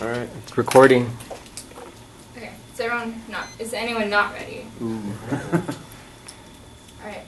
All right, it's recording. Okay, is anyone not ready? Ooh. All right.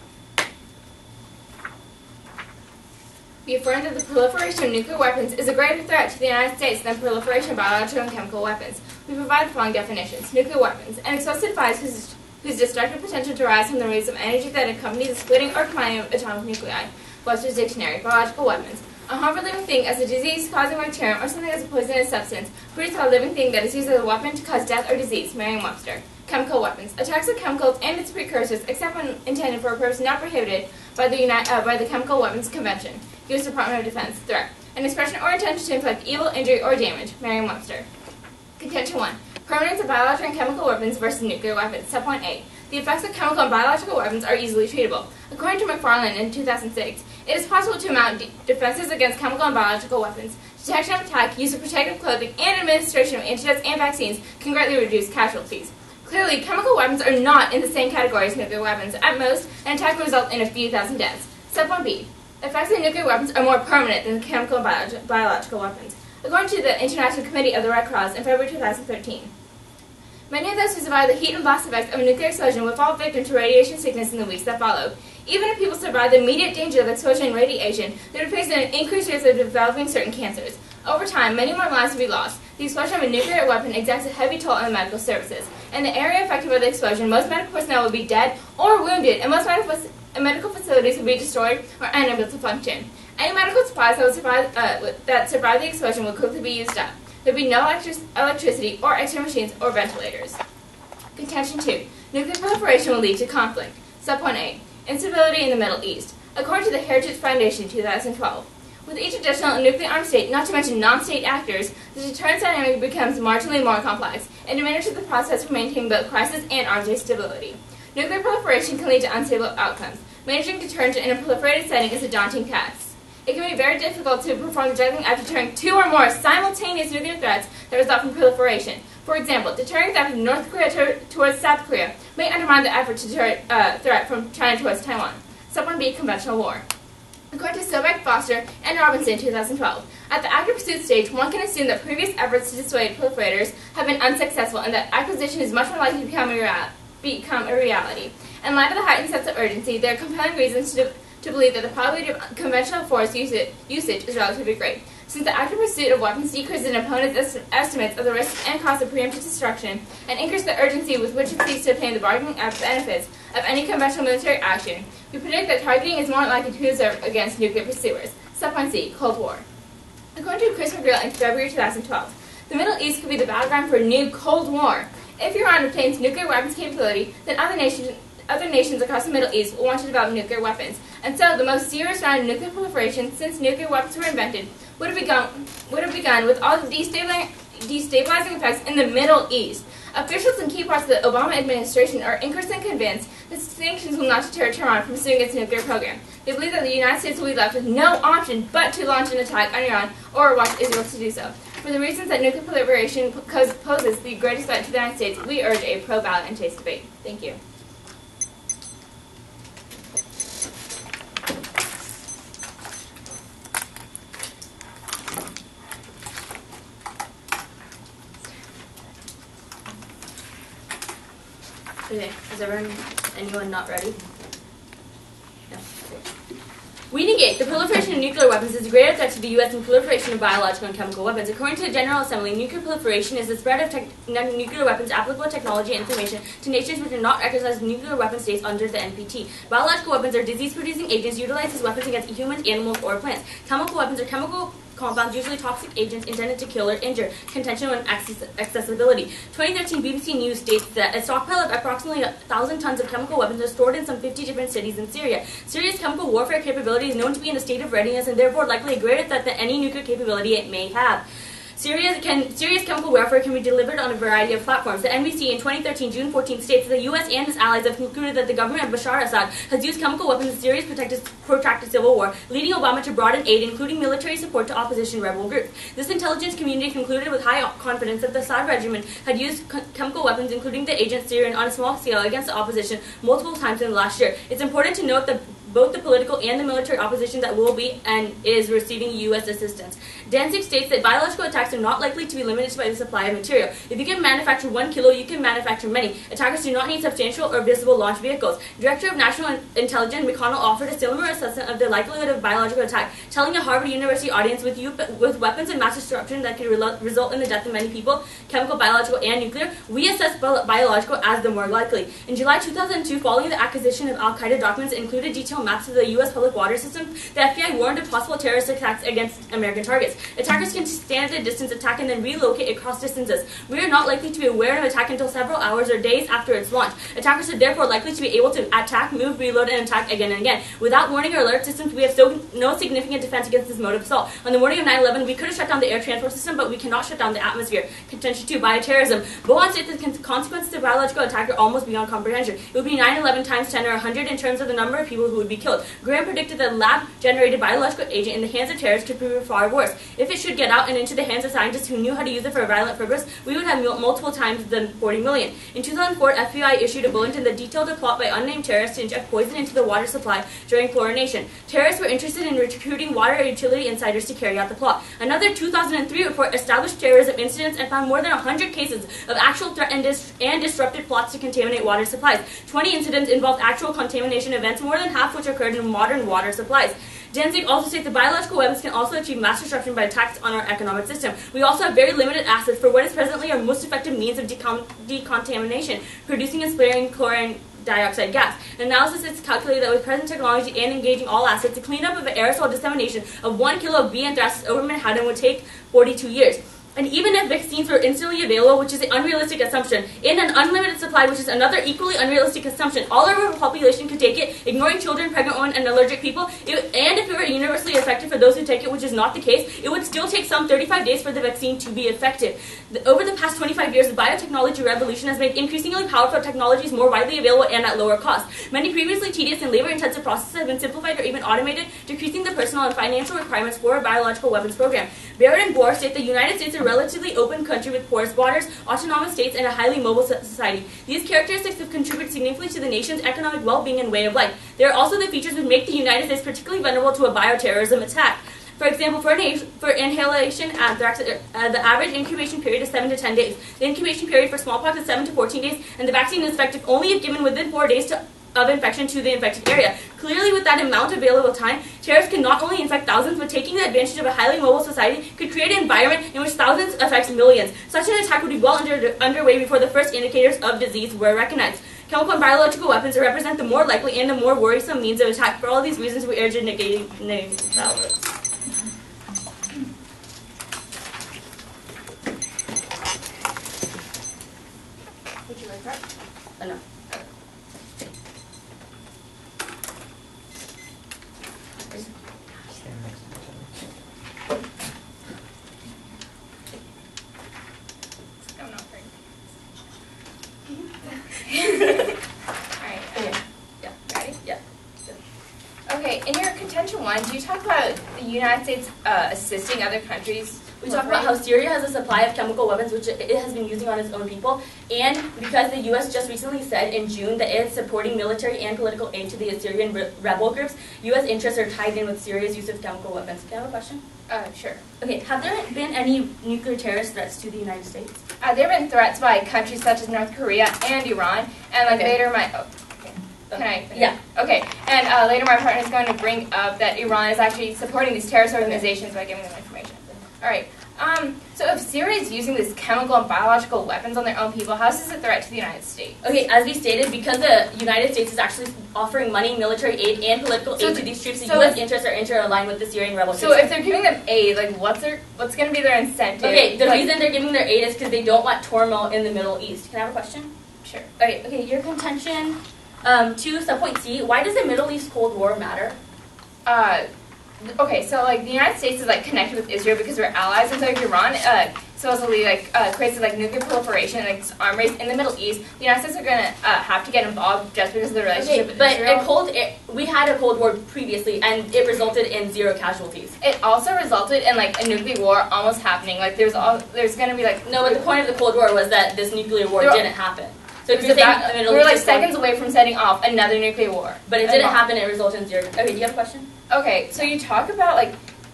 We affirm that the proliferation of nuclear weapons is a greater threat to the United States than proliferation of biological and chemical weapons. We provide the following definitions. Nuclear weapons: an explosive device whose destructive potential derives from the release of energy that accompanies the splitting or combining of atomic nuclei. Webster's Dictionary. Biological weapons: a harmful living thing as a disease-causing bacterium or something as a poisonous substance, produced by a living thing that is used as a weapon to cause death or disease. Merriam-Webster. Chemical weapons: attacks of chemicals and its precursors, except when intended for a purpose not prohibited by the Chemical Weapons Convention. U.S. Department of Defense. Threat: an expression or intention to inflict evil, injury, or damage. Merriam-Webster. Contention 1. Permanence of biological and chemical weapons versus nuclear weapons. Subpoint A. The effects of chemical and biological weapons are easily treatable. According to McFarland in 2006, it is possible to mount defenses against chemical and biological weapons. Detection of attack, use of protective clothing, and administration of antidotes and vaccines can greatly reduce casualties. Clearly, chemical weapons are not in the same category as nuclear weapons. At most, an attack will result in a few thousand deaths. Subpoint B. Effects of nuclear weapons are more permanent than chemical and biological weapons. According to the International Committee of the Red Cross in February 2013, many of those who survive the heat and blast effects of a nuclear explosion would fall victim to radiation sickness in the weeks that follow. Even if people survive the immediate danger of exposure and radiation, they would face an increased risk of developing certain cancers. Over time, many more lives would be lost. The explosion of a nuclear weapon exacts a heavy toll on the medical services. In the area affected by the explosion, most medical personnel would be dead or wounded, and most medical facilities would be destroyed or unable to function. Any medical supplies that survive the explosion would quickly be used up. There would be no electricity or extra machines or ventilators. Contention 2. Nuclear proliferation will lead to conflict. Subpoint A. Instability in the Middle East. According to the Heritage Foundation 2012, with each additional nuclear-armed state, not to mention non-state actors, the deterrence dynamic becomes marginally more complex and diminishes the process for maintaining both crisis and arms-based stability. Nuclear proliferation can lead to unstable outcomes. Managing deterrence in a proliferated setting is a daunting task. It can be very difficult to perform the juggling act of deterring two or more simultaneous nuclear threats that result from proliferation. For example, deterring threat from North Korea towards South Korea may undermine the effort to deter threat from China towards Taiwan. Subpoint B. Conventional war. According to Sobek, Foster, and Robinson in 2012, at the active pursuit stage, one can assume that previous efforts to dissuade proliferators have been unsuccessful and that acquisition is much more likely to become a reality. In light of the heightened sense of urgency, there are compelling reasons to believe that the probability of conventional force usage is relatively great. Since the active pursuit of weapons decreases an opponent's estimates of the risks and costs of preemptive destruction and increases the urgency with which it seeks to obtain the bargaining benefits of any conventional military action, we predict that targeting is more likely to be observed against nuclear pursuers. Subpoint C. Cold War. According to Chris McGreal in February 2012, the Middle East could be the battleground for a new Cold War. If Iran obtains nuclear weapons capability, then other nations across the Middle East will want to develop nuclear weapons. And so, the most serious round of nuclear proliferation since nuclear weapons were invented would have begun with all the destabilizing effects in the Middle East. Officials in key parts of the Obama administration are increasingly convinced that sanctions will not deter Tehran from pursuing its nuclear program. They believe that the United States will be left with no option but to launch an attack on Iran or watch Israel to do so. For the reasons that nuclear proliferation poses the greatest threat to the United States, we urge a pro-ballot and chaste debate. Thank you. Okay, is anyone not ready? No. We negate the proliferation of nuclear weapons is a greater threat to the U.S. than proliferation of biological and chemical weapons. According to the General Assembly, nuclear proliferation is the spread of nuclear weapons, applicable technology, and information to nations which are not recognized nuclear weapon states under the NPT. Biological weapons are disease-producing agents utilized as weapons against humans, animals, or plants. Chemical weapons are chemical compounds, usually toxic agents intended to kill or injure. Contention on accessibility. 2013 BBC News states that a stockpile of approximately 1,000 tons of chemical weapons are stored in some 50 different cities in Syria. Syria's chemical warfare capability is known to be in a state of readiness and therefore likely a greater threat than any nuclear capability it may have. Syria's chemical warfare can be delivered on a variety of platforms. The NBC in 2013, June 14, states that the U.S. and its allies have concluded that the government of Bashar Assad has used chemical weapons in Syria's protracted civil war, leading Obama to broaden aid, including military support to opposition rebel groups. This intelligence community concluded with high confidence that the Assad regime had used chemical weapons, including the agent Syrian, on a small scale against the opposition multiple times in the last year. It's important to note that both the political and the military opposition that will be and is receiving U.S. assistance. Danzig states that biological attacks are not likely to be limited by the supply of material. If you can manufacture 1 kilo, you can manufacture many. Attackers do not need substantial or visible launch vehicles. Director of National Intelligence McConnell offered a similar assessment of the likelihood of biological attack, telling a Harvard University audience with weapons and mass destruction that could result in the death of many people, chemical, biological, and nuclear, we assess biological as the more likely. In July 2002, following the acquisition of Al-Qaeda documents that included detailed maps of the U.S. public water system, the FBI warned of possible terrorist attacks against American targets. Attackers can stand at a distance, attack, and then relocate across distances. We are not likely to be aware of an attack until several hours or days after its launch. Attackers are therefore likely to be able to attack, move, reload, and attack again and again. Without warning or alert systems, we have no significant defense against this mode of assault. On the morning of 9/11, we could have shut down the air transport system, but we cannot shut down the atmosphere. Contention 2, bioterrorism. Bohan states that the consequences of biological attack are almost beyond comprehension. It would be 9/11 times 10 or 100 in terms of the number of people who would be killed. Graham predicted that a lab-generated biological agent in the hands of terrorists could prove far worse. If it should get out and into the hands of scientists who knew how to use it for a violent purpose, we would have multiple times the 40 million. In 2004, FBI issued a bulletin that detailed a plot by unnamed terrorists to inject poison into the water supply during chlorination. Terrorists were interested in recruiting water utility insiders to carry out the plot. Another 2003 report established terrorism incidents and found more than 100 cases of actual threat and disrupted plots to contaminate water supplies. 20 incidents involved actual contamination events, more than half which occurred in modern water supplies. Danzig also states that biological weapons can also achieve mass destruction by attacks on our economic system. We also have very limited assets for what is presently our most effective means of decontamination, producing and sparing chlorine dioxide gas. An analysis is calculated that with present technology and engaging all assets, the cleanup of an aerosol dissemination of 1 kilo of bee anthracis over Manhattan would take 42 years. And even if vaccines were instantly available, which is an unrealistic assumption, in an unlimited supply, which is another equally unrealistic assumption, all of our population could take it, ignoring children, pregnant women, and allergic people, and if it were universally effective for those who take it, which is not the case, it would still take some 35 days for the vaccine to be effective. Over the past 25 years, the biotechnology revolution has made increasingly powerful technologies more widely available and at lower cost. Many previously tedious and labor-intensive processes have been simplified or even automated, decreasing the personal and financial requirements for a biological weapons program. Barrett and Bohr state the United States is a relatively open country with porous borders, autonomous states, and a highly mobile society. These characteristics have contributed significantly to the nation's economic well-being and way of life. They are also the features that make the United States particularly vulnerable to a bioterrorism attack. For example, for inhalation anthrax, the average incubation period is 7 to 10 days. The incubation period for smallpox is 7 to 14 days, and the vaccine is effective only if given within 4 days of infection to the infected area. Clearly, with that amount of available time, terrorists can not only infect thousands, but taking the advantage of a highly mobile society could create an environment in which thousands affects millions. Such an attack would be well underway before the first indicators of disease were recognized. Chemical and biological weapons represent the more likely and the more worrisome means of attack. For all these reasons, we urge negating violence. Would you like that? No. In your contention 1, do you talk about the United States assisting other countries? We talk about how Syria has a supply of chemical weapons which it has been using on its own people, and because the U.S. just recently said in June that it is supporting military and political aid to the Syrian rebel groups, U.S. interests are tied in with Syria's use of chemical weapons. Can I have a question? Sure. Okay, have there been any nuclear terrorist threats to the United States? There have been threats by countries such as North Korea and Iran, and later Yeah. Okay. And later my partner is going to bring up that Iran is actually supporting these terrorist organizations by giving them information. All right. So if Syria is using these chemical and biological weapons on their own people, how is this a threat to the United States? Okay, as we stated, because the United States is actually offering money, military aid, and political aid to these troops, the U.S. interests are interaligned with the Syrian rebel troops. So if they're giving them aid, like what's going to be their incentive? Okay, the reason they're giving their aid is because they don't want turmoil in the Middle East. Can I have a question? Sure. Okay, your contention 2, subpoint C, why does the Middle East Cold War matter? Okay, so the United States is connected with Israel because we're allies, and so if Iran supposedly creates nuclear proliferation and arm race in the Middle East, the United States are gonna have to get involved just because of the relationship with Israel. We had a Cold War previously, and it resulted in 0 casualties. It also resulted in a nuclear war almost happening. There's gonna be No, but the point of the Cold War was that this nuclear war didn't happen. So if you're saying the Middle we were like East seconds away from setting off another nuclear war. But it didn't happen, it resulted in zero. Okay, do you have a question? Okay, so you talk about like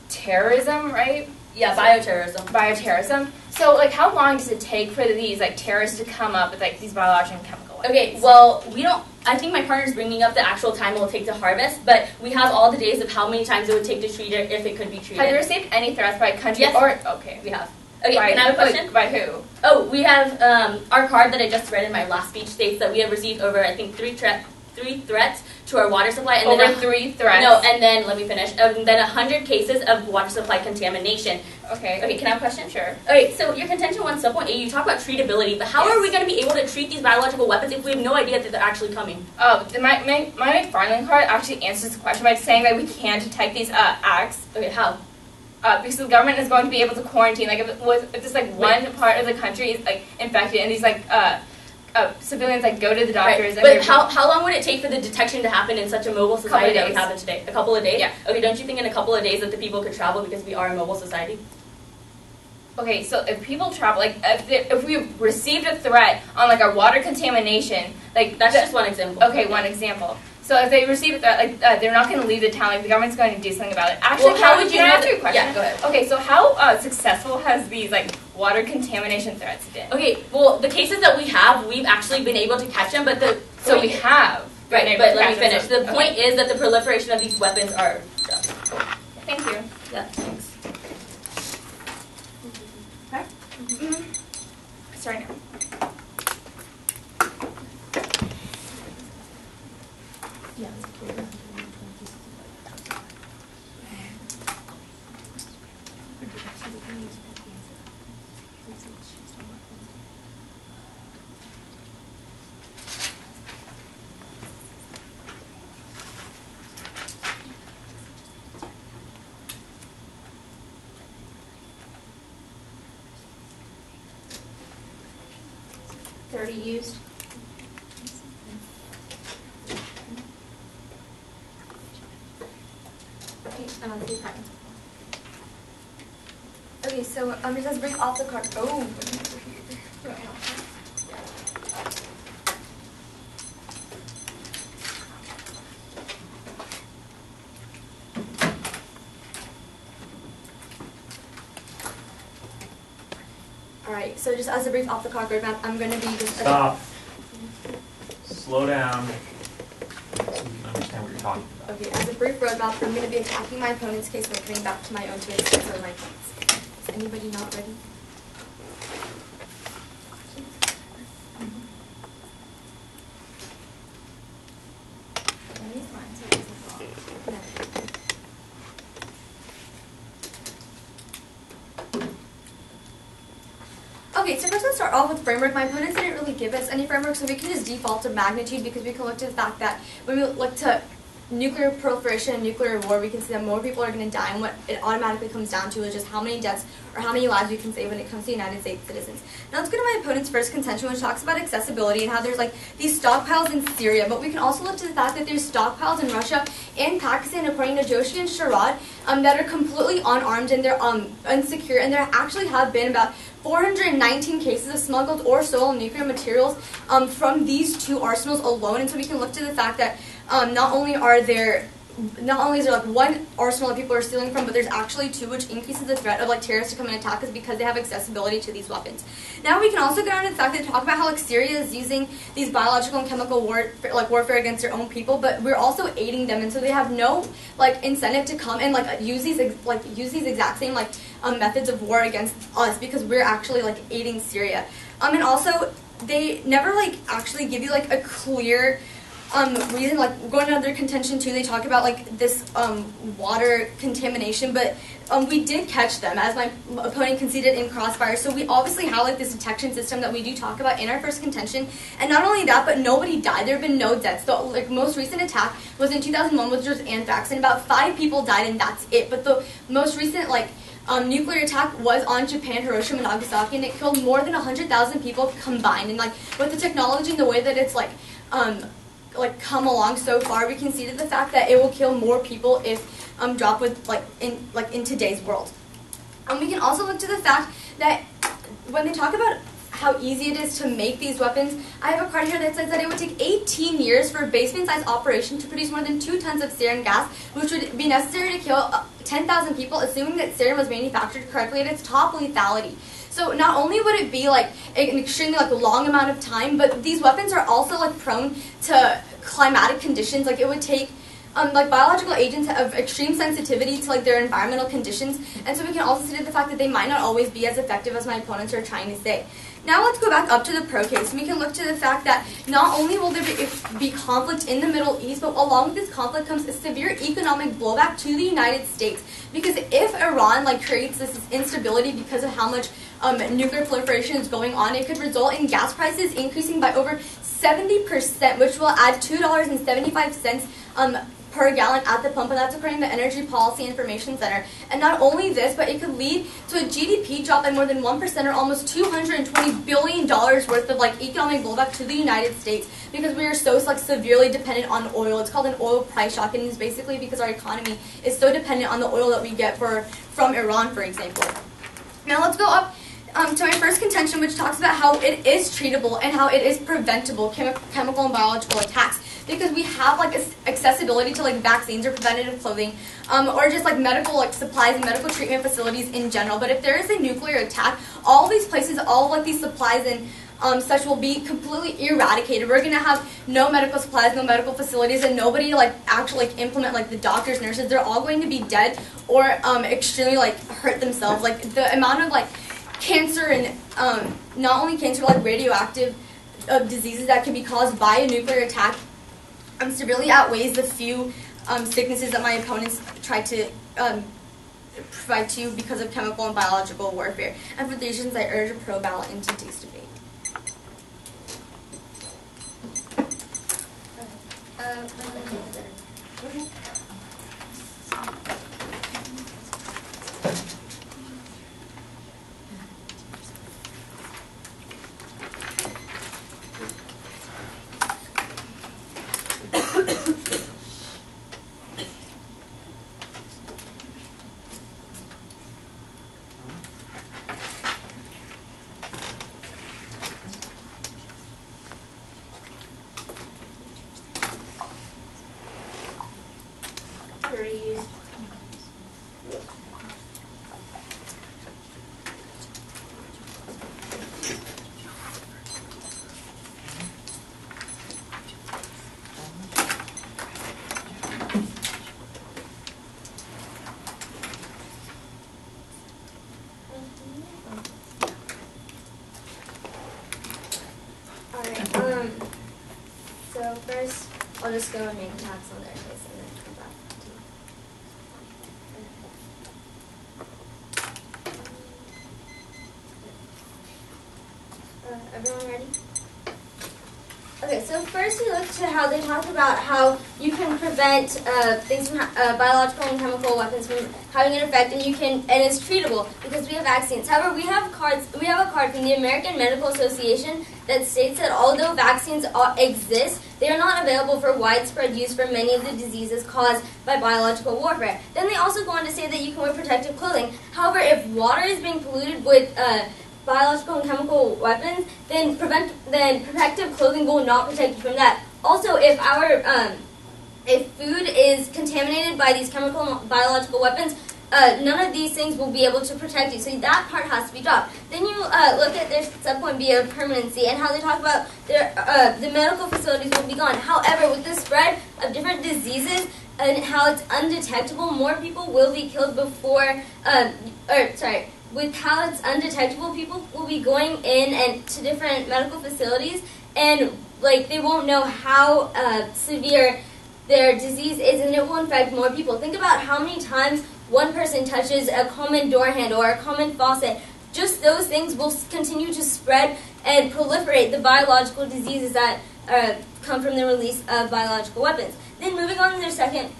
terrorism, right? Yeah, bioterrorism. Bioterrorism. So like how long does it take for these like terrorists to come up with like these biological and chemical weapons? Okay, well, we don't, I think my partner's bringing up the actual time it will take to harvest, but we have all the days of how many times it would take to treat it if it could be treated. Have you received any threats by country? Yes. Okay, We have. Okay, can I have a question? By who? Oh, we have, our card that I just read in my last speech states that we have received over, I think, three threats to our water supply. And Over then 3 threats? No, and then, let me finish, and then 100 cases of water supply contamination. Okay. Okay, can I have a question? Sure. Okay, so your contention 1.8, you talk about treatability, but how are we going to be able to treat these biological weapons if we have no idea that they're actually coming? My McFarlane card actually answers the question by saying that we can detect these acts. Okay, how? Because the government is going to be able to quarantine, like if this like one part of the country is like infected and these like civilians like go to the doctors. Right. But how long would it take for the detection to happen in such a mobile society that we have it today? A couple of days? Yeah. Okay, don't you think in a couple of days that the people could travel because we are a mobile society? Okay, so if people travel, like if we received a threat on like our water contamination, like that's just one example. Okay, one example. So if they receive a threat, like they're not going to leave the town, like the government's going to do something about it. Actually, well, how would you answer your question? Yeah, go ahead. Okay, so how successful has these like water contamination threats been? Okay, well the cases that we have, we've actually been able to catch them, but so we have. Right, but let me finish. The point is that the proliferation of these weapons are just. Thank you. Yeah, thanks. Okay. Sorry now. Used. Okay, so it says break off the card. Oh. Alright, so just as a brief off the clock roadmap, I'm going to be just... Stop. Slow down so you can understand what you're talking about. Okay, as a brief roadmap, I'm going to be attacking my opponent's case and returning back to my own to answer my points. Is anybody not ready? Okay, so first let's start off with framework. My opponents didn't really give us any framework, so we can just default to magnitude because we can look to the fact that when we look to nuclear proliferation and nuclear war, we can see that more people are going to die, and what it automatically comes down to is just how many deaths or how many lives we can save when it comes to United States citizens. Now let's go to my opponent's first contention, which talks about accessibility and how there's like these stockpiles in Syria, but we can also look to the fact that there's stockpiles in Russia and Pakistan, according to Joshi and Sharad, that are completely unarmed and they're unsecure, and there actually have been about 419 cases of smuggled or stolen nuclear materials from these two arsenals alone. And so we can look to the fact that not only is there like one arsenal that people are stealing from, but there's actually two, which increases the threat of like terrorists to come and attack us because they have accessibility to these weapons. Now we can also go down to the fact that talk about how like Syria is using these biological and chemical warfare against their own people, but we're also aiding them, and so they have no like incentive to come and like use these exact same like methods of war against us because we're actually like aiding Syria. And also they never like actually give you like a clear reason, like going to their contention too, they talk about like this water contamination, but we did catch them, as my opponent conceded in Crossfire. So we obviously have like this detection system that we do talk about in our first contention, and not only that, but nobody died. There have been no deaths. The like most recent attack was in 2001, which was anthrax, and about 5 people died, and that's it. But the most recent like nuclear attack was on Japan, Hiroshima, and Nagasaki, and it killed more than 100,000 people combined. And like with the technology and the way that it's like come along so far, we can see to the fact that it will kill more people if dropped with in today's world. We can also look to the fact that when they talk about how easy it is to make these weapons, I have a card here that says that it would take 18 years for a basement-sized operation to produce more than 2 tons of sarin gas, which would be necessary to kill 10,000 people, assuming that sarin was manufactured correctly at its top lethality. So not only would it be like an extremely long amount of time, but these weapons are also prone to climatic conditions. It would take biological agents have extreme sensitivity to their environmental conditions, and so we can also see to the fact that they might not always be as effective as my opponents are trying to say. Now let's go back up to the pro case, and we can look to the fact that not only will there be conflict in the Middle East, but along with this conflict comes a severe economic blowback to the United States. Because if Iran creates this instability because of how much nuclear proliferation is going on, it could result in gas prices increasing by over 70%, which will add $2.75 per gallon at the pump, and that's according to the Energy Policy Information Center. And not only this, but it could lead to a GDP drop by more than 1%, or almost $220 billion worth of economic blowback to the United States, because we are so severely dependent on oil. It's called an oil price shock, and it's basically because our economy is so dependent on the oil that we get from Iran, for example. Now let's go up to my first contention, which talks about how it is treatable and how it is preventable, chemical and biological attacks. Because we have accessibility to vaccines or preventative clothing, or just medical supplies and medical treatment facilities in general. But if there is a nuclear attack, all these places, all these supplies and such will be completely eradicated. We're gonna have no medical supplies, no medical facilities, and nobody to actually implement the doctors, nurses. They're all going to be dead or extremely hurt themselves. The amount of cancer and not only cancer, radioactive diseases that can be caused by a nuclear attack severely outweighs the few sicknesses that my opponents try to provide to you because of chemical and biological warfare. And for these reasons, I urge a pro ballot in today's debate. So first, I'll just go and make attacks on their case and then come back to you. Everyone ready? Okay, so first we look to how they talk about how you can prevent things from biological and chemical weapons from having an effect, and it's treatable because we have vaccines. However, we have a card from the American Medical Association that states that although vaccines exist, they are not available for widespread use for many of the diseases caused by biological warfare. Then they also go on to say that you can wear protective clothing. However, if water is being polluted with biological and chemical weapons, then protective clothing will not protect you from that. Also, if food is contaminated by these chemical and biological weapons, none of these things will be able to protect you. So that part has to be dropped. Then you look at their subpoint B of permanency and how they talk about the medical facilities will be gone. However, with the spread of different diseases and how it's undetectable, more people will be killed before, with how it's undetectable, people will be going in and to different medical facilities, and they won't know how severe their disease is, and it will infect more people. Think about how many times one person touches a common door handle or a common faucet. Just those things will continue to spread and proliferate the biological diseases that come from the release of biological weapons. Then moving on to their second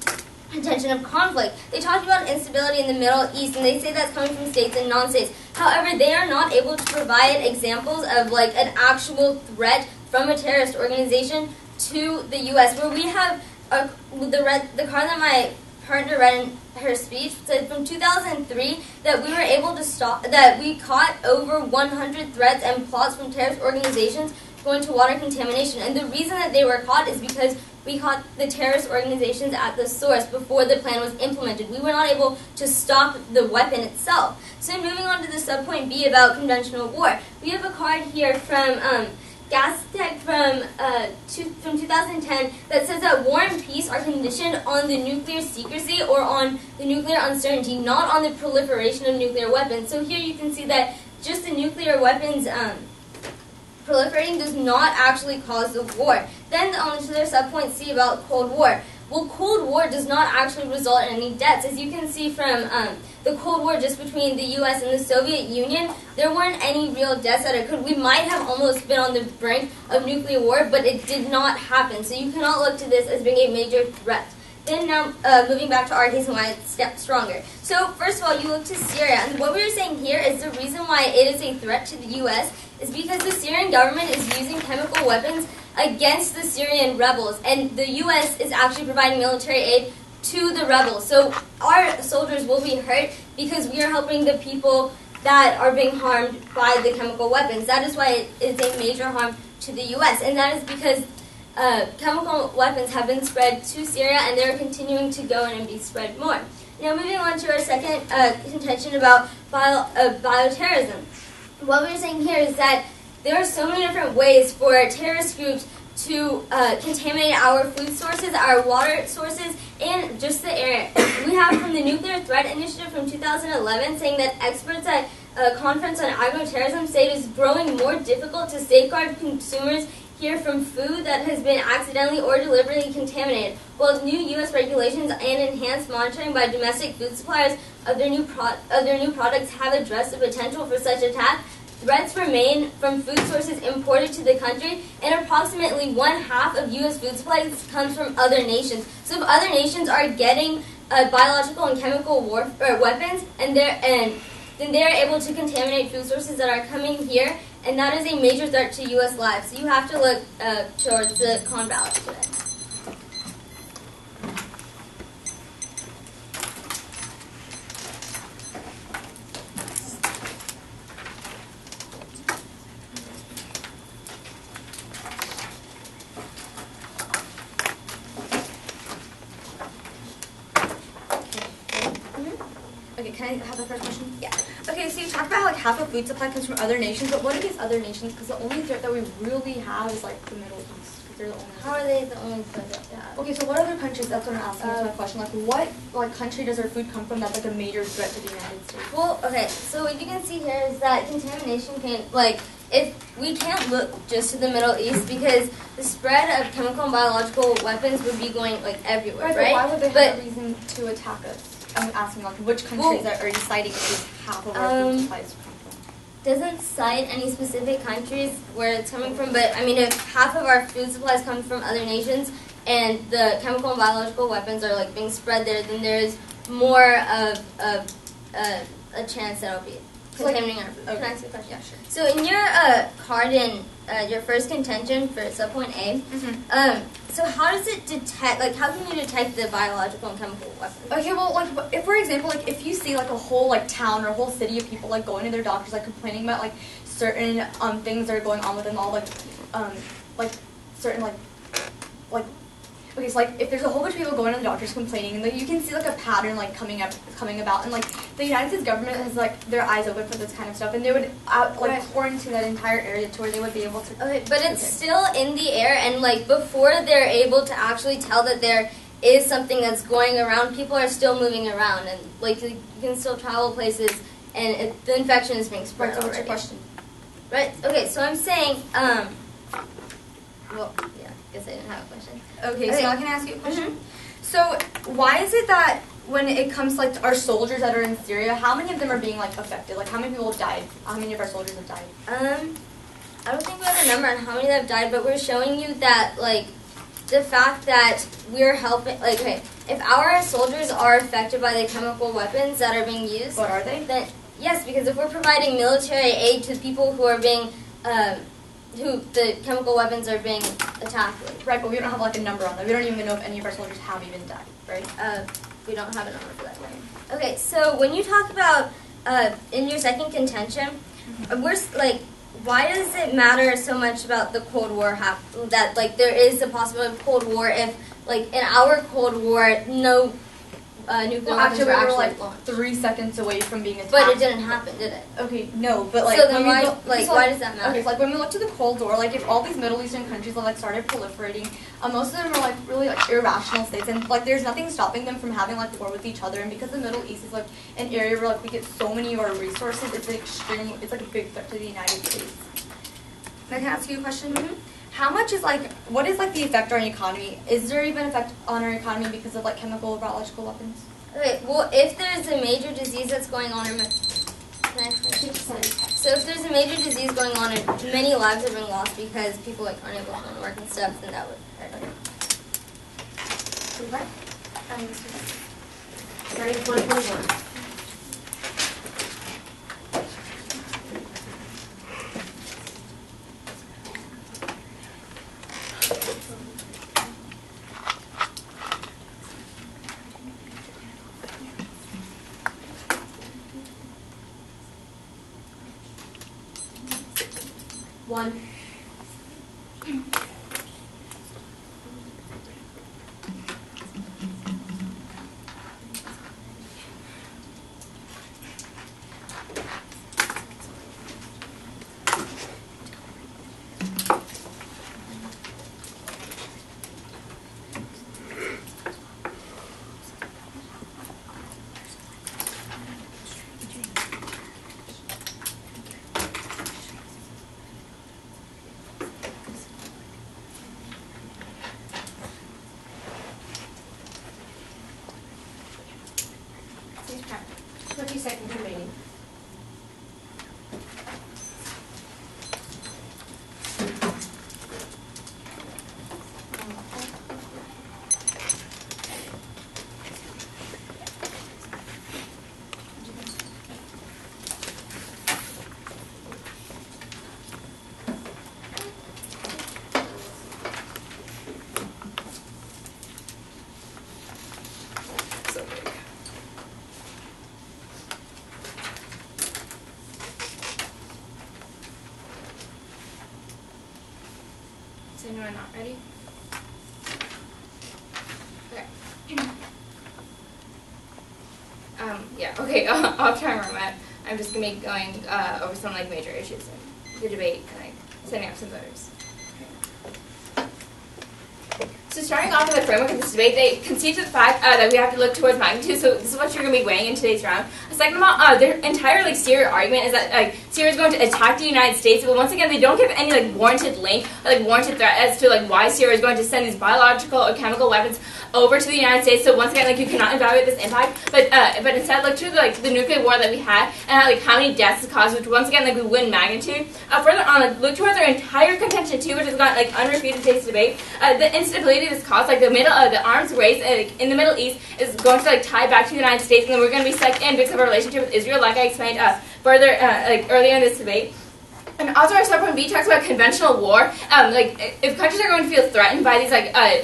contention of conflict. They talk about instability in the Middle East, and they say that's coming from states and non-states. However, they are not able to provide examples of an actual threat from a terrorist organization to the U.S., where we have the card that my Partner read in her speech said from 2003 that we were able to stop, that we caught over 100 threats and plots from terrorist organizations going to water contamination. And the reason that they were caught is because we caught the terrorist organizations at the source before the plan was implemented. We were not able to stop the weapon itself. So moving on to the subpoint B about conventional war, we have a card here from Gas Tech from 2010 that says that war and peace are conditioned on the nuclear secrecy or on the nuclear uncertainty, not on the proliferation of nuclear weapons. So here you can see that just the nuclear weapons proliferating does not actually cause the war. Then on to their subpoint C about Cold War. Well, Cold War does not actually result in any deaths. As you can see from the Cold War just between the U.S. and the Soviet Union, there weren't any real deaths that occurred. We might have almost been on the brink of nuclear war, but it did not happen. So you cannot look to this as being a major threat. Then now, moving back to our case and why it's stronger. So first of all, you look to Syria. And what we were saying here is the reason why it is a threat to the U.S. is because the Syrian government is using chemical weapons against the Syrian rebels. And the U.S. is actually providing military aid to the rebels. So our soldiers will be hurt because we are helping the people that are being harmed by the chemical weapons. That is why it is a major harm to the U.S. And that is because chemical weapons have been spread to Syria, and they're continuing to go in and be spread more. Now, moving on to our second contention about bioterrorism. What we're saying here is that there are so many different ways for terrorist groups to contaminate our food sources, our water sources, and just the air. We have from the Nuclear Threat Initiative from 2011 saying that experts at a conference on agroterrorism say it is growing more difficult to safeguard consumers here from food that has been accidentally or deliberately contaminated. While new U.S. regulations and enhanced monitoring by domestic food suppliers of their new products have addressed the potential for such attack, threats remain from food sources imported to the country, and approximately 1/2 of U.S. food supplies comes from other nations. So if other nations are getting biological and chemical weapons, and then they're able to contaminate food sources that are coming here, and that is a major threat to U.S. lives. So you have to look towards the con ballot today. Okay, can I have the first question? Yeah. Okay, so you talked about how like half of food supply comes from other nations, but what are these other nations? Because the only threat that we really have is like the Middle East. Because they're the only. How are they the only threat that we have? Okay, so what other countries? That's what I'm asking. That's my question. Like, what country does our food come from? That's like a major threat to the United States. Well, okay. So what you can see here is that contamination can if we can't look just to the Middle East because the spread of chemical and biological weapons would be going everywhere, right? But why would they have a reason to attack us? I'm asking, like, which countries are you citing as half of our food supplies come from? Doesn't cite any specific countries where it's coming from, but I mean, if half of our food supplies come from other nations and the chemical and biological weapons are being spread there, then there is more of a chance that it'll be contaminating our food. Okay. Can I ask you a question? Yeah, sure. So in your card in your first contention for subpoint A, so how does it detect, how can you detect the biological and chemical weapons? Okay, well, if for example, if you see a whole town or a whole city of people going to their doctors complaining about certain things that are going on with them, all certain okay, so if there's a whole bunch of people going to the doctors complaining, and you can see a pattern coming about, and the United States government has their eyes open for this kind of stuff, and they would quarantine that entire area to where they would be able to. Okay, but it's still in the air, and before they're able to actually tell that there is something that's going around, people are still moving around, and you can still travel places, and the infection is being spread. Right. So what's your question? Right. Okay. So I'm saying, well, yeah. I guess I didn't have a question. Okay, so now can I ask you a question? So why is it that when it comes to our soldiers that are in Syria, how many of them are being affected? How many people have died? How many of our soldiers have died? I don't think we have a number on how many that have died, but we're showing you that the fact that we're helping, okay, if our soldiers are affected by the chemical weapons that are being used, But are they? Then yes, because if we're providing military aid to people who are being who the chemical weapons are being attacked with. Right, but we don't have a number on that. We don't even know if any of our soldiers have even died, right? We don't have a number for that. Okay, so when you talk about in your second contention, why does it matter so much about the Cold War? That like there is a possibility of Cold War if like in our Cold War no nuclear weapons were actually like launched. 3 seconds away from being attacked. But it didn't happen, did it? Okay, no, but like so then when why does that matter? Okay, so like when we look to the Cold War, like if all these Middle Eastern countries like started proliferating, most of them are like really like irrational states, and like there's nothing stopping them from having like war with each other. And because the Middle East is like an area where like we get so many of our resources, it's like a big threat to the United States. Can I ask you a question? Mm-hmm. What is like the effect on our economy? Is there even effect on our economy because of like chemical or biological weapons? Okay, well, if there's a major disease that's going on, so if there's a major disease going on and many lives have been lost because people like aren't able to go to work and stuff, then that would hurt. Starting 2021. One. Okay. 20 seconds remaining. So big. Is anyone not ready? Okay. Yeah, okay, I'll try and remember. I'm just going to be going over some like major issues in the debate and like setting up some voters. So starting off with the framework of this debate, they concede to the fact that we have to look towards magnitude. So this is what you're going to be weighing in today's round. A second of all, their entire like Syria argument is that Syria is going to attack the United States. But once again, they don't give any like warranted link or like warranted threat as to like why Syria is going to send these biological or chemical weapons over to the United States. So once again, like you cannot evaluate this impact. But instead look to the nuclear war that we had and how many deaths it caused, which once again like we win magnitude. Further on, look towards their entire contention too, which has got like unrefuted in today's debate. The instability this caused, like the arms race in the Middle East is going to like tie back to the United States, and then we're going to be sucked in because of our relationship with Israel, like I explained further earlier in this debate. And also our subpoint B talks about conventional war. If countries are going to feel threatened by these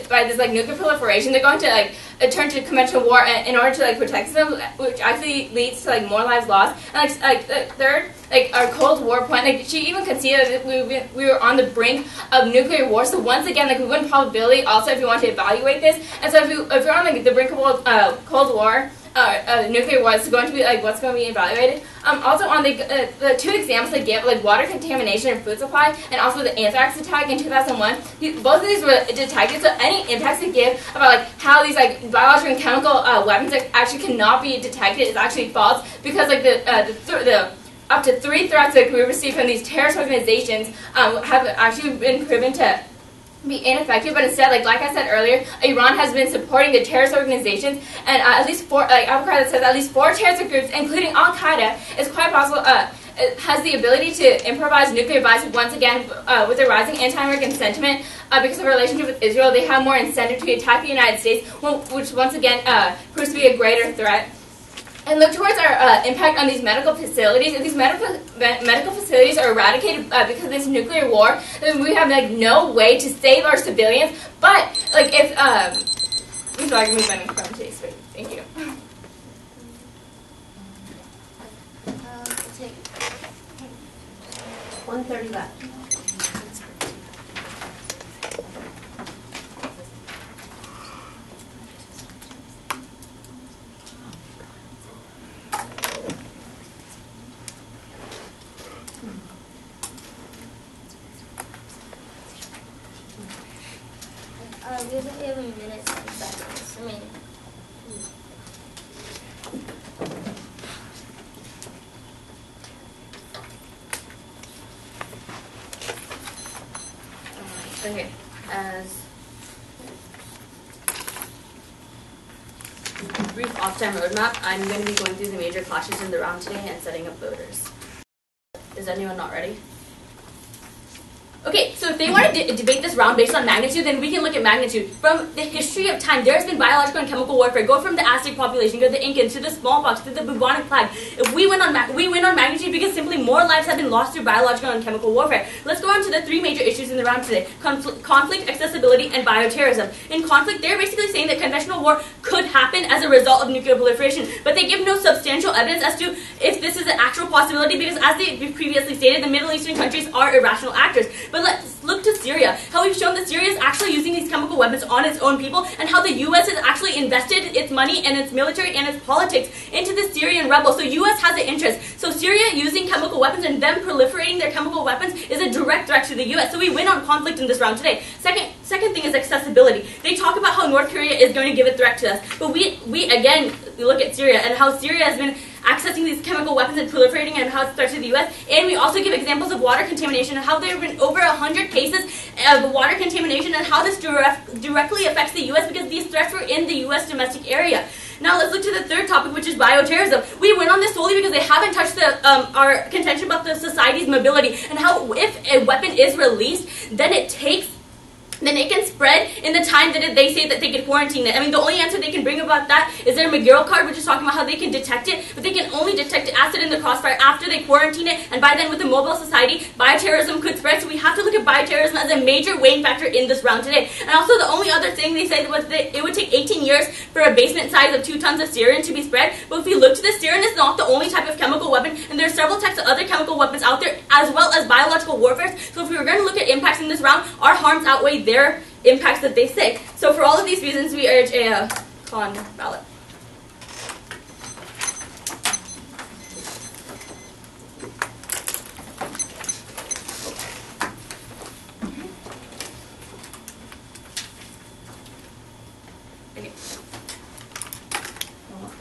by this nuclear proliferation, they're going to turn to conventional war in order to protect them, which actually leads to more lives lost. And third, our Cold War point, she even conceded that we were on the brink of nuclear war. So once again, we win probability also if you want to evaluate this. And so if you're on the brink of Cold War. Nuclear war is going to be what's going to be evaluated. Also on the two examples they give, water contamination and food supply, and also the anthrax attack in 2001. Both of these were detected. So any impacts they give about how these biological and chemical weapons actually cannot be detected is actually false, because the up to 3 threats that we received from these terrorist organizations have actually been proven to be ineffective, but instead, like I said earlier, Iran has been supporting the terrorist organizations, and at least 4, Al-Qaeda says at least 4 terrorist groups, including Al-Qaeda, is quite possible, it has the ability to improvise nuclear devices once again with the rising anti-American sentiment because of our relationship with Israel. They have more incentive to attack the United States, which once again proves to be a greater threat. And look towards our impact on these medical facilities. If these medical facilities are eradicated because of this nuclear war, then we have no way to save our civilians. But if I'm moving from today's debate. Thank you. Take 1:30 left. we have a minute and seconds remaining. Okay, as brief off-time roadmap, I'm going to be going through the major clashes in the round today and setting up voters. Is anyone not ready? Okay, so if they want to debate this round based on magnitude, then we can look at magnitude. From the history of time, there's been biological and chemical warfare. Go from the Aztec population, go to the Incans, to the smallpox, to the bubonic plague. If we win on magnitude because simply more lives have been lost through biological and chemical warfare. Let's go on to the three major issues in the round today: conflict, accessibility, and bioterrorism. In conflict, they're basically saying that conventional war could happen as a result of nuclear proliferation, but they give no substantial evidence as to if this is an actual possibility, because as they previously stated, the Middle Eastern countries are irrational actors. But let's look to Syria. How we've shown that Syria is actually using these chemical weapons on its own people, and how the U.S. has actually invested its money and its military and its politics into the Syrian rebels. So U.S. has an interest. So Syria using chemical weapons and them proliferating their chemical weapons is a direct threat to the U.S. So we win on conflict in this round today. Second thing is accessibility. They talk about how North Korea is going to give a threat to us, but we again look at Syria and how Syria has been accessing these chemical weapons and proliferating, and how it's threat to the U.S. And we also give examples of water contamination and how there have been over 100 cases of water contamination, and how this directly affects the U.S. because these threats were in the U.S. domestic area. Now let's look to the third topic, which is bioterrorism. We win on this solely because they haven't touched our contention about the society's mobility, and how if a weapon is released, then it can spread in the time that they say that they can quarantine it. I mean, the only answer they can bring about that is their McGill card, which is talking about how they can detect it, but they can only detect acid in the crossfire after they quarantine it, and by then with the mobile society, bioterrorism could spread. So we have to look at bioterrorism as a major weighing factor in this round today. And also the only other thing they said was that it would take 18 years for a basement size of 2 tons of sarin to be spread, but if we look to this, sarin is not the only type of chemical weapon, and there are several types of other chemical weapons out there, as well as biological warfare. So if we were going to look at impacts in this round, our harms outweigh their impacts that they say. So for all of these reasons, we urge a con ballot.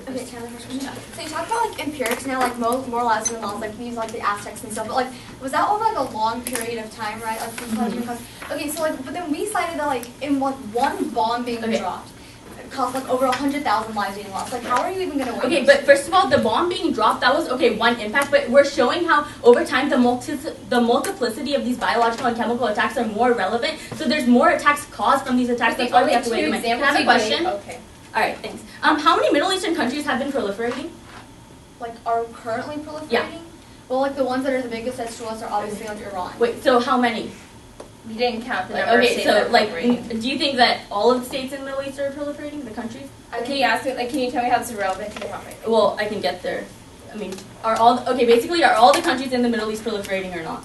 Okay, can I have a question? So you talk about like empirics now, like moralizing laws, like we use like the Aztecs and stuff, but like was that over like a long period of time, right? Like, okay, so like, but then we cited that like in like one bomb being dropped, it cost like over 100,000 lives being lost. Like, how are you even going to win? Okay, but first of all, the bomb being dropped, that was one impact, but we're showing how over time the multiplicity of these biological and chemical attacks are more relevant. So there's more attacks caused from these attacks. That's why we have to wait a minute. Can I have a question? Okay. All right, thanks. How many Middle Eastern countries have been proliferating? Like, are currently proliferating? Yeah. Well, like the ones that are the biggest threats to us are obviously like Iran. Wait, so how many? We didn't count the number of states that are proliferating. Do you think that all of the states in the Middle East are proliferating, the countries? Can you ask me, like, can you tell me how this is relevant to the topic? Well, I can get there. I mean, are all the countries in the Middle East proliferating or not?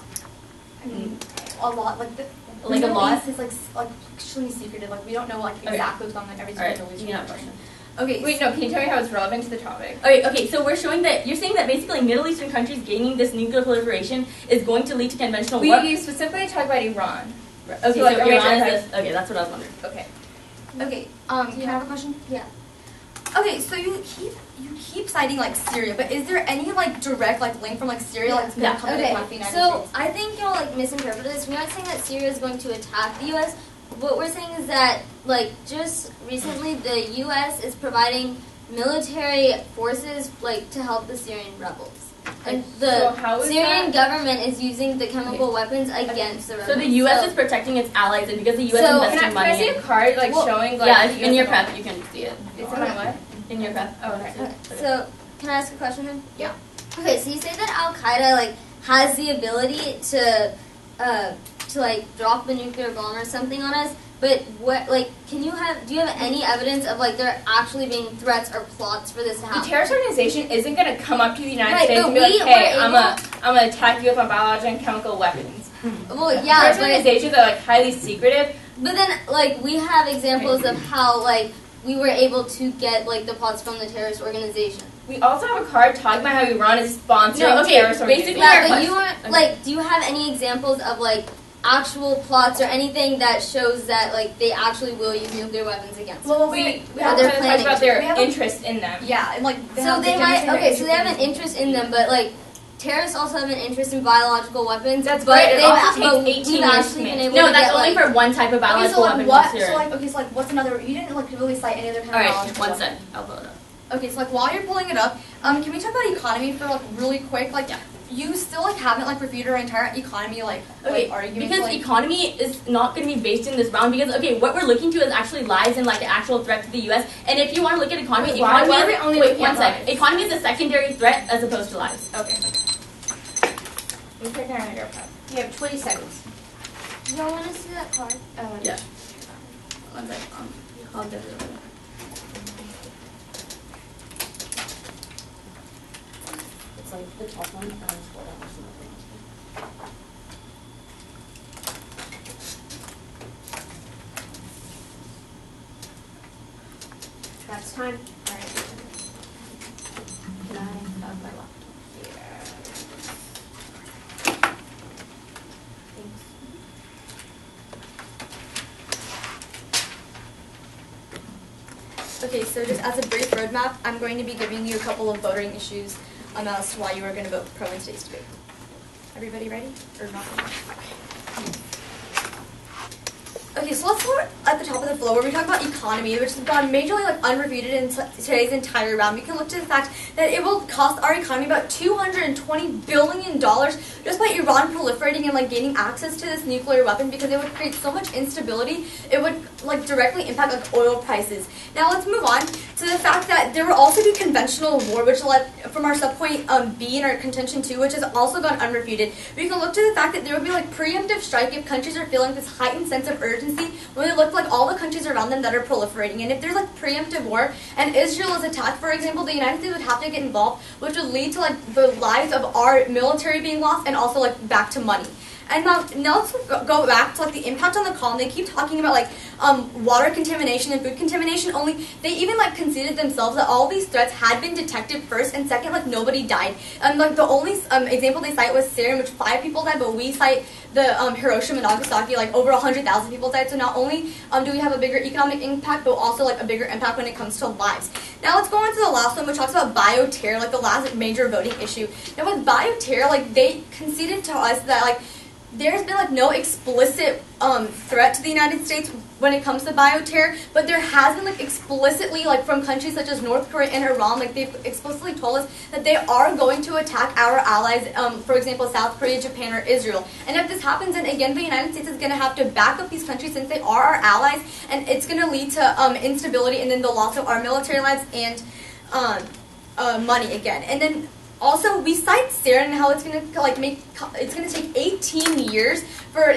I mean, a lot. Like the Like a Middle lot? East is like extremely secretive. Like we don't know like exactly what's going on in every single Alright, region. you have a question. Okay. Wait, no, can you tell me how it's relevant to the topic? Okay, so we're showing that you're saying that basically Middle Eastern countries gaining this nuclear proliferation is going to lead to conventional war. You specifically talk about Iran. Okay, so like Iran is this. Okay, that's what I was wondering. Okay. Okay. Can I have a question? Yeah. Okay, so you keep citing like Syria, but is there any like direct like link from like Syria like to come to the United So States? I think y'all like misinterpreted this. We're not saying that Syria is going to attack the U.S. What we're saying is that like just recently the U.S. is providing military forces like to help the Syrian rebels. And the Syrian government is using the chemical weapons against the rebels. So the U.S. is protecting its allies, and because the U.S. is investing money. Can I see a card like showing like? Yeah, in your prep you can see it. Is it on what? In your prep. Oh, okay. So can I ask a question then? Yeah. Okay, so you say that Al Qaeda like has the ability to like drop a nuclear bomb or something on us, But do you have any evidence of like there actually being threats or plots for this to The happen? terrorist organization isn't going to come up to the United Right, States but and be like, we hey, were I'm gonna attack you with my biological and chemical weapons. Well, yeah, Terrorist but organizations are like highly secretive. then like we have examples of how like we were able to get like the plots from the terrorist organization. We also have a card talking about how Iran is sponsoring No, okay, terrorist basically organizations. Yeah, our but you question- weren't like. Do you have any examples of like actual plots or anything that shows that like they actually will use nuclear weapons against? Well, us? we Or have they're to talk planning about to. their We have a- interest in them. Yeah, and like So they might. Okay, so they have an interest in them, but like terrorists also have an interest in biological weapons. That's but right, it they've also but takes 18 we've years actually to been make. able No, to that's get only like. for one type of Okay, so biological like weapon. what? called So Syria. like okay, so like what's another? You didn't like really cite any other kind All of right, biological one weapon. sec. I'll pull it up. Okay, so like while you're pulling it up, can we talk about economy for like really quick? Like, you still like haven't like refuted our entire economy Okay, argument. because like, economy is not going to be based in this round because what we're looking to is actually lies and like an actual threat to the U.S. And if you want to look at economy, Wait, why economy are we is, only wait looking one at sec. lies? Economy is a secondary threat as opposed to lies. Okay. You take out your pad. You have 20 seconds. Y'all want to see that card? Yeah. One sec. I'll get it. It's like the top one and scroll down to something. That's time. All right. Can I have my laptop here? Thanks. Okay, so just as a brief roadmap, I'm going to be giving you a couple of voting issues as to why you are going to vote pro in today's debate. Everybody ready? Or not? Okay, so let's start at the top of the floor where we talk about economy, which has gone majorly like unrefuted in today's entire round. We can look to the fact that it will cost our economy about $220 billion just by Iran proliferating and like gaining access to this nuclear weapon, because it would create so much instability. It would like directly impact like oil prices. Now let's move on to the fact that there will also be conventional war, which from our subpoint B in our contention 2, which has also gone unrefuted. We can look to the fact that there will be like preemptive strike if countries are feeling this heightened sense of urgency when they look like all the countries around them that are proliferating. And if there's like preemptive war and Israel is attacked, for example, the United States would have to get involved, which would lead to like the lives of our military being lost and also like back to money. And now let's go back to like the impact on the column. They keep talking about like water contamination and food contamination. Only they even like conceded themselves that all these threats had been detected first, and second, like nobody died. And like the only example they cite was Syria, in which 5 people died, but we cite the Hiroshima and Nagasaki, like over 100,000 people died. So not only do we have a bigger economic impact, but also like a bigger impact when it comes to lives. Now let's go on to the last one, which talks about bioterror, like the last major voting issue. Now with bioterror, like they conceded to us that like there's been like no explicit threat to the United States when it comes to bioterror, but there has been like explicitly like from countries such as North Korea and Iran, like they've explicitly told us that they are going to attack our allies, for example, South Korea, Japan, or Israel. And if this happens, then again, the United States is going to have to back up these countries since they are our allies, and it's going to lead to instability and then the loss of our military lives and money again. And then also, we cite Syria and how it's gonna take 18 years for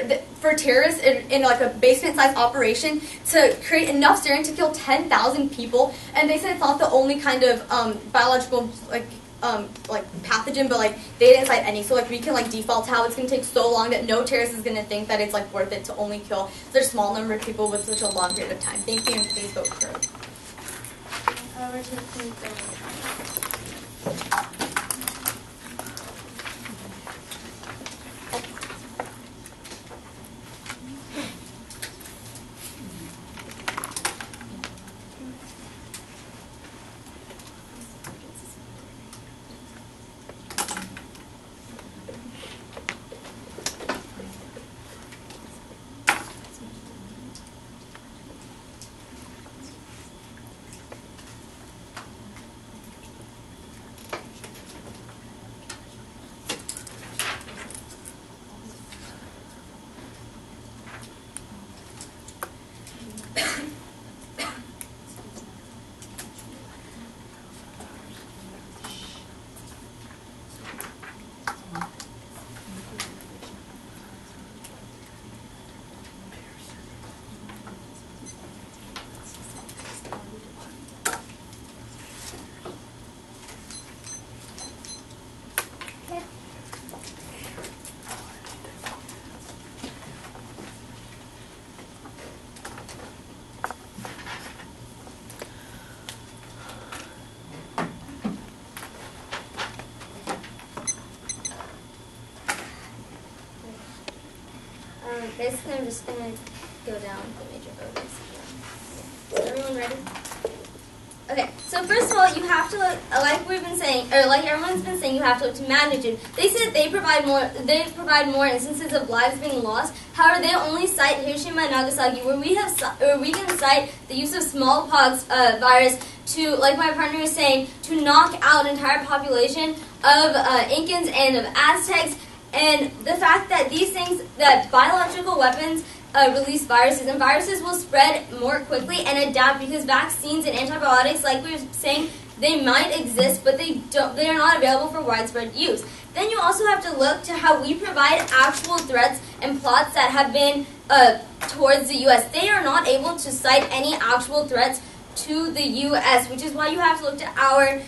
terrorists in like a basement-sized operation to create enough sarin to kill 10,000 people. And they said it's not the only kind of biological like pathogen, but like they didn't cite any. So like we can like default to how it's gonna take so long that no terrorist is gonna think that it's like worth it to only kill such a small number of people with such a long period of time. Thank you, and please vote for it. Basically, I'm just going to go down the major voters. Is everyone ready? Okay, so first of all, you have to look, like we've been saying, or like everyone's been saying, you have to look to magnitude. They said they provide more instances of lives being lost. However, they only cite Hiroshima and Nagasaki, where we can cite the use of smallpox virus to, like my partner was saying, to knock out an entire population of Incans and of Aztecs, and the fact that these things, that biological weapons release viruses, and viruses will spread more quickly and adapt because vaccines and antibiotics, like we were saying, they might exist, but they are not available for widespread use. Then you also have to look to how we provide actual threats and plots that have been towards the U.S. They are not able to cite any actual threats to the U.S., which is why you have to look to our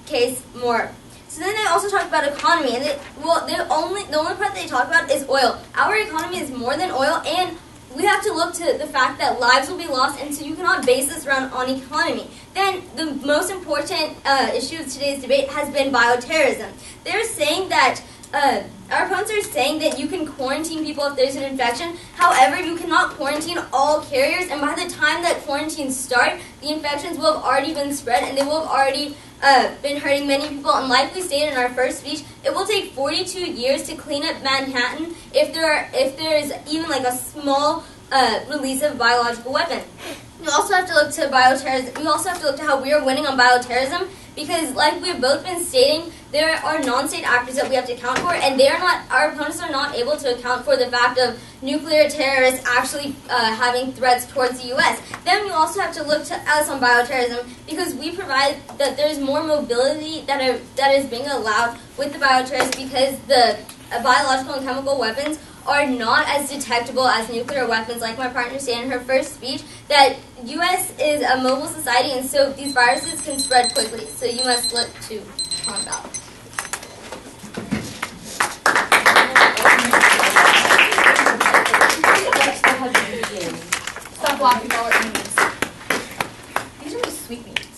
case more. So then they also talked about economy, and the only part they talk about is oil. Our economy is more than oil, and we have to look to the fact that lives will be lost, and so you cannot base this around on economy. Then the most important issue of today's debate has been bioterrorism. They're saying that our opponents are saying that you can quarantine people if there's an infection. However, you cannot quarantine all carriers, and by the time that quarantines start, the infections will have already been spread, and they will have already been hurting many people. And like we stated in our first speech, it will take 42 years to clean up Manhattan if there is even like a small release of a biological weapon. You also have to look to bioterrorism. We also have to look to how we are winning on bioterrorism, because like we've both been stating, there are non-state actors that we have to account for, and our opponents are not able to account for the fact of nuclear terrorists actually having threats towards the U.S. Then you also have to look to us on bioterrorism, because we provide that there's more mobility that is being allowed with the bioterrorists, because the biological and chemical weapons are not as detectable as nuclear weapons. Like my partner said in her first speech, that U.S. is a mobile society, and so these viruses can spread quickly. So you must look to combat. Stop laughing while it moves. These are just sweet meat.